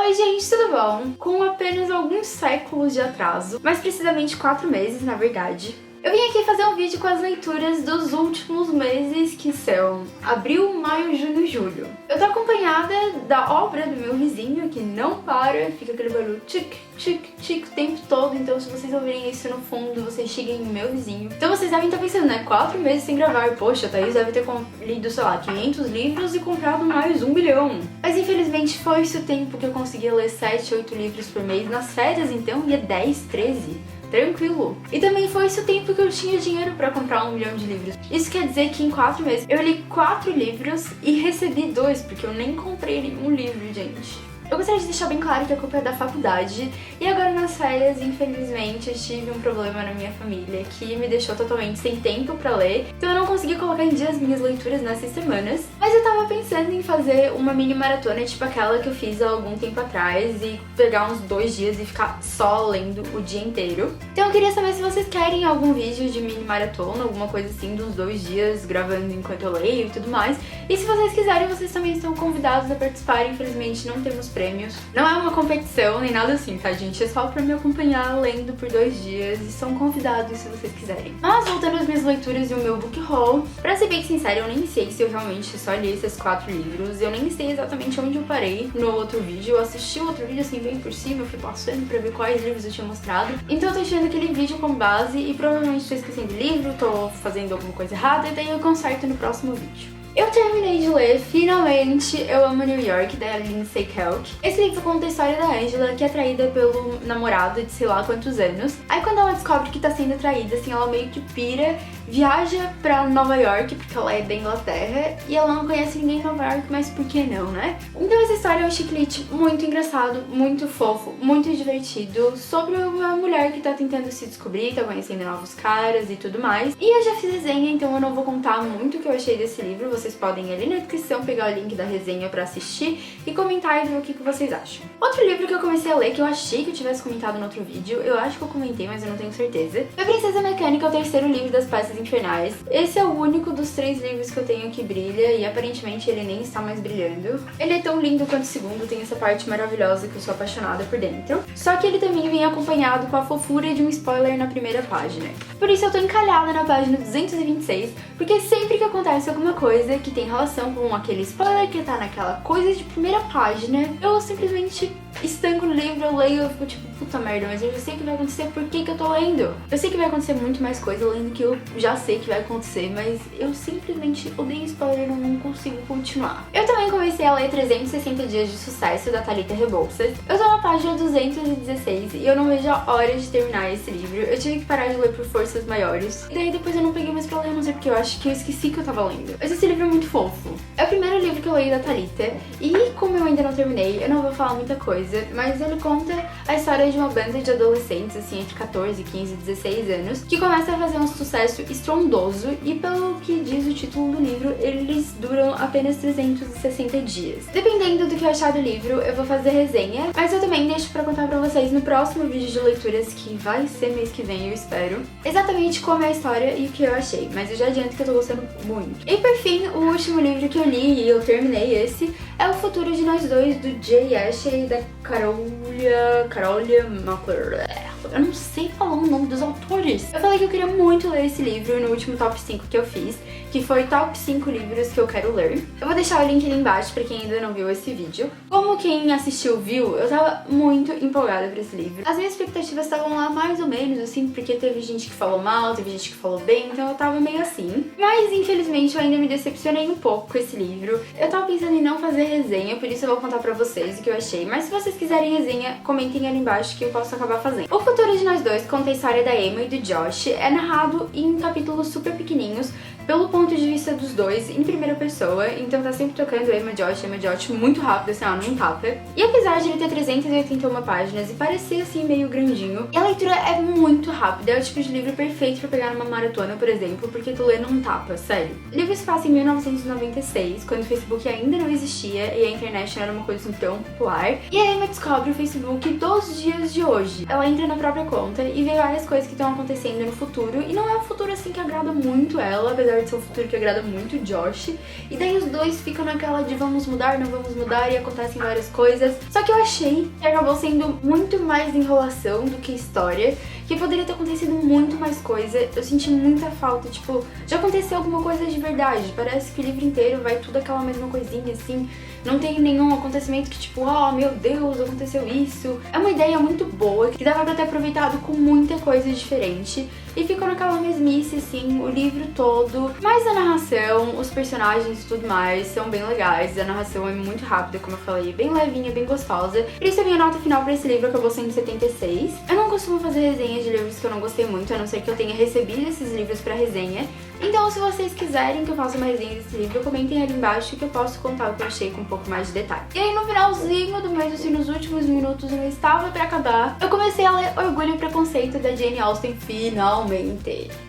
Oi gente, tudo bom? Com apenas alguns séculos de atraso, mais precisamente 4 meses na verdade, eu vim aqui fazer um vídeo com as leituras dos últimos meses, que são abril, maio, junho e julho. Eu tô acompanhada da obra do meu vizinho, que não para, fica aquele barulho tic, tic, tic o tempo todo, então se vocês ouvirem isso no fundo, vocês xinguem o meu vizinho. Então vocês devem estar pensando, né, 4 meses sem gravar, poxa, a Thaís deve ter lido, sei lá, 500 livros e comprado mais 1 bilhão. Mas infelizmente foi esse o tempo que eu conseguia ler 7, 8 livros por mês, nas férias então ia 10, 13. Tranquilo. E também foi esse o tempo que eu tinha dinheiro pra comprar 1 milhão de livros. Isso quer dizer que em 4 meses eu li 4 livros e recebi 2, porque eu nem comprei nenhum livro, gente. Eu gostaria de deixar bem claro que a culpa é da faculdade, e agora nas férias, infelizmente, eu tive um problema na minha família que me deixou totalmente sem tempo pra ler, então eu não consegui colocar em dia as minhas leituras nessas semanas, mas eu tava pensando em fazer uma mini maratona, tipo aquela que eu fiz há algum tempo atrás, e pegar uns 2 dias e ficar só lendo o dia inteiro. Então eu queria saber se vocês querem algum vídeo de mini maratona, alguma coisa assim, dos 2 dias gravando enquanto eu leio e tudo mais, e se vocês quiserem, vocês também estão convidados a participar. Infelizmente não temos prêmios. Não é uma competição nem nada assim, tá, gente? É só pra me acompanhar lendo por 2 dias e são convidados se vocês quiserem. Mas voltando às minhas leituras e o meu book haul, pra ser bem sincera, eu nem sei se eu realmente só li esses 4 livros, eu nem sei exatamente onde eu parei no outro vídeo. Eu assisti o outro vídeo assim bem por cima, eu fui passando pra ver quais livros eu tinha mostrado. Então eu tô tirando aquele vídeo como base e provavelmente tô esquecendo livro, tô fazendo alguma coisa errada e daí eu conserto no próximo vídeo. Eu terminei de ler, finalmente, Eu Amo New York, da Lindsay Kelk. Esse livro conta a história da Angela, que é traída pelo namorado de sei lá quantos anos. Aí quando ela descobre que tá sendo traída, assim, ela meio que pira, viaja pra Nova York, porque ela é da Inglaterra, e ela não conhece ninguém em Nova York, mas por que não, né? Então essa história é um chiclete muito engraçado, muito fofo, muito divertido, sobre uma mulher que tá tentando se descobrir, tá conhecendo novos caras e tudo mais. E eu já fiz resenha, então eu não vou contar muito o que eu achei desse livro. Vocês podem ir ali na descrição pegar o link da resenha pra assistir e comentar e ver o que vocês acham. Outro livro que eu comecei a ler, que eu achei que eu tivesse comentado no outro vídeo, eu acho que eu comentei, mas eu não tenho certeza, foi Princesa Mecânica, o 3º livro das Peças Infernais. Esse é o único dos 3 livros que eu tenho que brilha e aparentemente ele nem está mais brilhando. Ele é tão lindo quanto o segundo, tem essa parte maravilhosa que eu sou apaixonada por dentro. Só que ele também vem acompanhado com a fofura de um spoiler na primeira página. Por isso eu tô encalhada na página 226, porque sempre que acontece alguma coisa que tem relação com aquele spoiler que tá naquela coisa de primeira página, eu simplesmente estanco no livro, eu leio, eu fico tipo, puta merda, mas eu já sei o que vai acontecer, por que que eu tô lendo? Eu sei que vai acontecer muito mais coisa lendo que eu já sei que vai acontecer, mas eu simplesmente odeio spoiler e não consigo continuar. Eu também comecei a ler 360 Dias de Sucesso, da Thalita Rebouças. Eu tô na página 216 e eu não vejo a hora de terminar esse livro. Eu tive que parar de ler por forças maiores, e daí depois eu não peguei mais pra ler, não sei porque eu acho que eu esqueci que eu tava lendo. Mas esse livro é muito fofo. É o primeiro livro que eu leio da Thalita, e como eu ainda não terminei, eu não vou falar muita coisa, mas ele conta a história de uma banda de adolescentes, assim, entre 14, 15 e 16 anos, que começa a fazer um sucesso estrondoso, e pelo que diz o título do livro, eles duram apenas 360 dias. Dependendo do que eu achar do livro, eu vou fazer resenha, mas eu também deixo pra contar pra vocês no próximo vídeo de leituras, que vai ser mês que vem, eu espero, exatamente como é a história e o que eu achei, mas eu já adianto que eu tô gostando muito. E por fim, o último livro que eu li, e eu terminei esse, é O Futuro de Nós Dois, do Jay Ashley e da Carolha McClure. Eu não sei falar o nome dos autores. Eu falei que eu queria muito ler esse livro no último top 5 que eu fiz, que foi top 5 livros que eu quero ler. Eu vou deixar o link ali embaixo pra quem ainda não viu esse vídeo. Como quem assistiu viu, eu tava muito empolgada pra esse livro. As minhas expectativas estavam lá mais ou menos, assim, porque teve gente que falou mal, teve gente que falou bem, então eu tava meio assim. Mas infelizmente eu ainda me decepcionei um pouco com esse livro. Eu tava pensando em não fazer resenha, por isso eu vou contar pra vocês o que eu achei. Mas se vocês quiserem resenha, comentem ali embaixo que eu posso acabar fazendo. O Futuro de Nós Dois conta a história da Emma e do Josh. É narrado em capítulos super pequenininhos, pelo ponto de vista dos dois, em primeira pessoa, então tá sempre tocando Emma Josh muito rápido, assim, ó, não tapa. E apesar de ele ter 381 páginas e parecer, assim, meio grandinho, a leitura é muito rápida, é o tipo de livro perfeito pra pegar numa maratona, por exemplo, porque tu lê não tapa, sério. O livro se passa em 1996, quando o Facebook ainda não existia e a internet não era uma coisa assim tão popular, e a Emma descobre o Facebook dos dias de hoje. Ela entra na própria conta e vê várias coisas que estão acontecendo no futuro, e não é um futuro, assim, que agrada muito ela, apesar versão futura que agrada muito o Josh. E daí os dois ficam naquela de vamos mudar, não vamos mudar, e acontecem várias coisas. Só que eu achei que acabou sendo muito mais enrolação do que história, que poderia ter acontecido muito mais coisa. Eu senti muita falta, tipo, já aconteceu alguma coisa de verdade. Parece que o livro inteiro vai tudo aquela mesma coisinha, assim. Não tem nenhum acontecimento que tipo, oh meu Deus, aconteceu isso. É uma ideia muito boa, que dava pra ter aproveitado com muita coisa diferente. E ficou naquela mesmice, assim, o livro todo. Mas a narração, os personagens e tudo mais são bem legais. A narração é muito rápida, como eu falei, bem levinha, bem gostosa. Por isso a minha nota final pra esse livro acabou sendo 76. Eu não costumo fazer resenhas de livros que eu não gostei muito, a não ser que eu tenha recebido esses livros pra resenha. Então, se vocês quiserem que eu faça uma resenha desse livro, comentem ali embaixo que eu posso contar o que eu achei com um pouco mais de detalhe. E aí, no finalzinho do mês, assim, nos últimos minutos, eu estava pra acabar, eu comecei a ler Orgulho e Preconceito da Jane Austen, finalmente.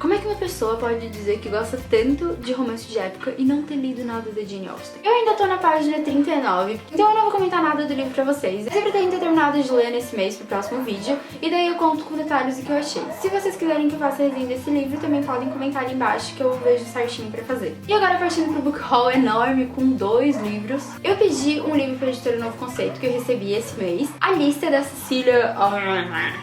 Como é que uma pessoa pode dizer que gosta tanto de romance de época e não ter lido nada da Jane Austen? Eu ainda tô na página 39, então eu não vou comentar nada do livro pra vocês. Eu sempre tenho terminado de ler nesse mês pro próximo vídeo, e daí eu conto com detalhes do que eu achei. Se vocês quiserem que eu faça resenha desse livro, também podem comentar ali embaixo, que eu vejo certinho pra fazer. E agora, partindo pro book haul enorme com 2 livros, eu pedi um livro pra editora Novo Conceito que eu recebi esse mês, A Lista da Cecília,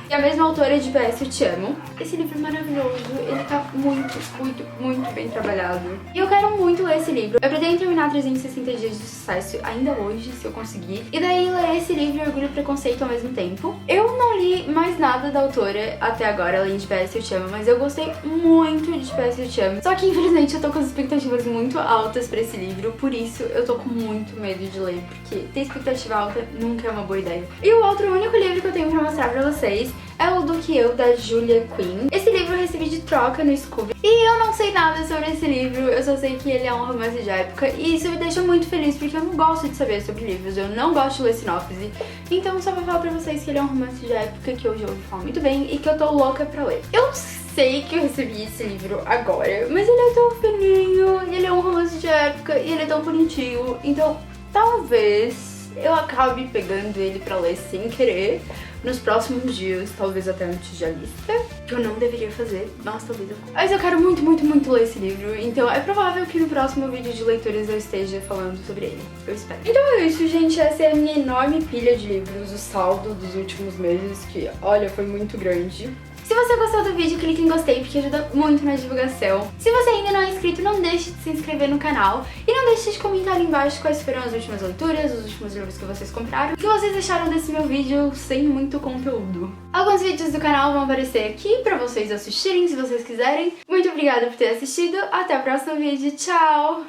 que é a mesma autora de PS Eu Te Amo. Esse livro é maravilhoso, ele tá muito bem trabalhado. E eu quero muito ler esse livro. Eu pretendo terminar 360 Dias de Sucesso ainda hoje, se eu conseguir. E daí ler esse livro e Orgulho e Preconceito ao mesmo tempo. Eu não li mais nada da autora até agora, além de PS Eu Te Amo, mas eu gostei muito de PS Eu Te Amo. Só que infelizmente eu tô com as expectativas muito altas pra esse livro, por isso eu tô com muito medo de ler, porque ter expectativa alta nunca é uma boa ideia. E o outro único livro que eu tenho pra mostrar pra vocês é o Do Que Eu, da Julia Quinn. Esse livro eu recebi de troca no Scooby e eu não sei nada sobre esse livro, eu só sei que ele é um romance de época e isso me deixa muito feliz, porque eu não gosto de saber sobre livros, eu não gosto de ler sinopse, então só vou falar pra vocês que ele é um romance de época que eu já ouvi falar muito bem e que eu tô louca pra ler. Eu sei que eu recebi esse livro agora, mas ele é tão fininho, ele é um romance de época e ele é tão bonitinho, então talvez eu acabe pegando ele pra ler sem querer nos próximos dias, talvez até antes da lista, que eu não deveria fazer, mas talvez eu... Mas eu quero muito ler esse livro, então é provável que no próximo vídeo de leituras eu esteja falando sobre ele, eu espero. Então é isso, gente, essa é a minha enorme pilha de livros, o saldo dos últimos meses, que, olha, foi muito grande. Se você gostou do vídeo, clique em gostei, porque ajuda muito na divulgação. Se você ainda não é inscrito, não deixe de se inscrever no canal. E não deixe de comentar ali embaixo quais foram as últimas leituras, os últimos livros que vocês compraram. O que vocês acharam desse meu vídeo sem muito conteúdo. Alguns vídeos do canal vão aparecer aqui pra vocês assistirem, se vocês quiserem. Muito obrigada por ter assistido. Até o próximo vídeo. Tchau!